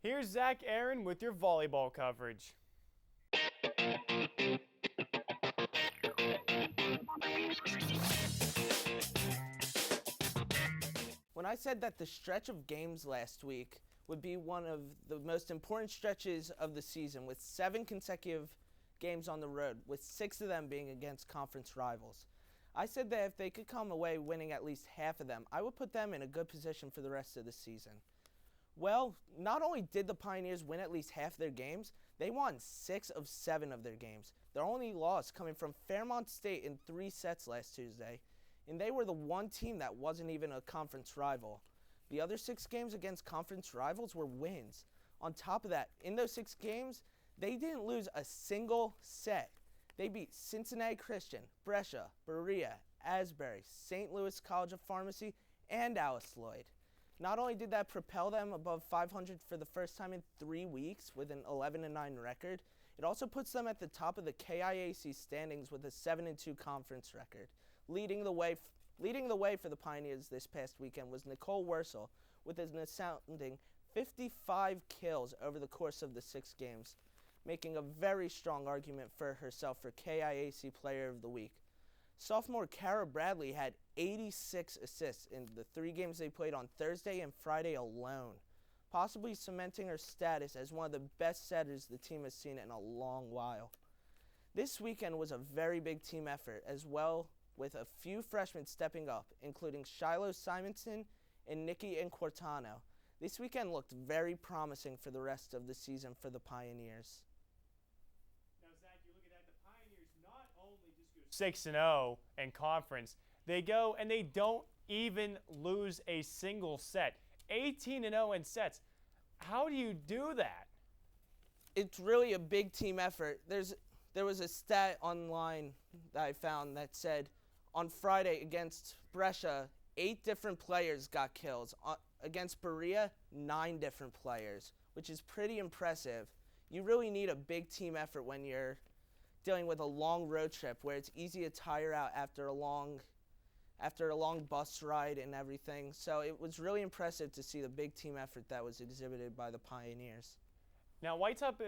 Here's Zach Aaron with your volleyball coverage. When I said that the stretch of games last week would be one of the most important stretches of the season, with 7 consecutive games on the road, with 6 of them being against conference rivals, I said that if they could come away winning at least half of them, I would put them in a good position for the rest of the season. Well, not only did the Pioneers win at least half their games, they won 6 of 7 of their games. Their only loss coming from Fairmont State in 3 sets last Tuesday, and they were the one team that wasn't even a conference rival. The other 6 games against conference rivals were wins. On top of that, in those 6 games, they didn't lose a single set. They beat Cincinnati Christian, Brescia, Berea, Asbury, St. Louis College of Pharmacy, and Alice Lloyd. Not only did that propel them above 500 for the first time in 3 weeks with an 11-9 record, it also puts them at the top of the KIAC standings with a 7-2 conference record. Leading the way for the Pioneers this past weekend was Nicole Wursel with an astounding 55 kills over the course of the 6 games, making a very strong argument for herself for KIAC Player of the Week. Sophomore Kara Bradley had 86 assists in the 3 games they played on Thursday and Friday alone, possibly cementing her status as one of the best setters the team has seen in a long while. This weekend was a very big team effort as well, with a few freshmen stepping up, including Shiloh Simonson and Nikki Inquartano. This weekend looked very promising for the rest of the season for the Pioneers. Now, Zach, you look at that, the Pioneers not only just go 6-0 in conference, they go and they don't even lose a single set. 18-0 in sets. How do you do that? It's really a big team effort. There was a stat online that I found that said on Friday against Brescia, 8 different players got kills. Against Berea, 9 different players, which is pretty impressive. You really need a big team effort when you're dealing with a long road trip where it's easy to tire out after a long bus ride and everything. So it was really impressive to see the big team effort that was exhibited by the Pioneers. Now, what type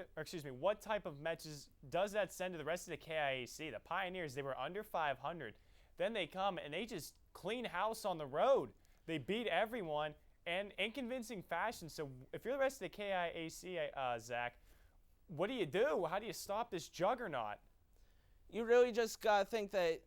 of matches does that send to the rest of the KIAC? The Pioneers, they were under 500. Then they come and they just clean house on the road. They beat everyone and in convincing fashion. So if you're the rest of the KIAC, Zach, what do you do? How do you stop this juggernaut? You really just got to think that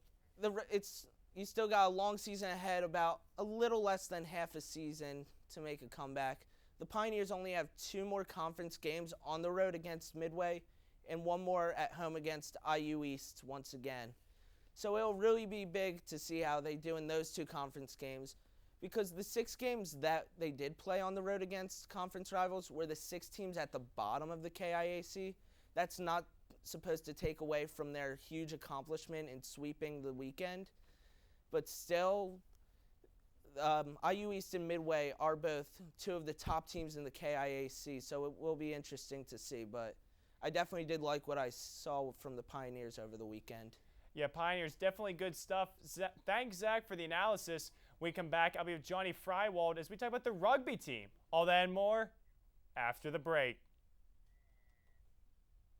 you still got a long season ahead, about a little less than half a season to make a comeback. The Pioneers only have 2 more conference games on the road against Midway and 1 more at home against IU East once again. So it'll really be big to see how they do in those 2 conference games, because the 6 games that they did play on the road against conference rivals were the 6 teams at the bottom of the KIAC. That's not supposed to take away from their huge accomplishment in sweeping the weekend, but still, IU East and Midway are both 2 of the top teams in the KIAC, so it will be interesting to see. But I definitely did like what I saw from the Pioneers over the weekend. Yeah, Pioneers, definitely good stuff. Thanks, Zach, for the analysis. When we come back, I'll be with Johnny Frywald as we talk about the rugby team. All that and more after the break.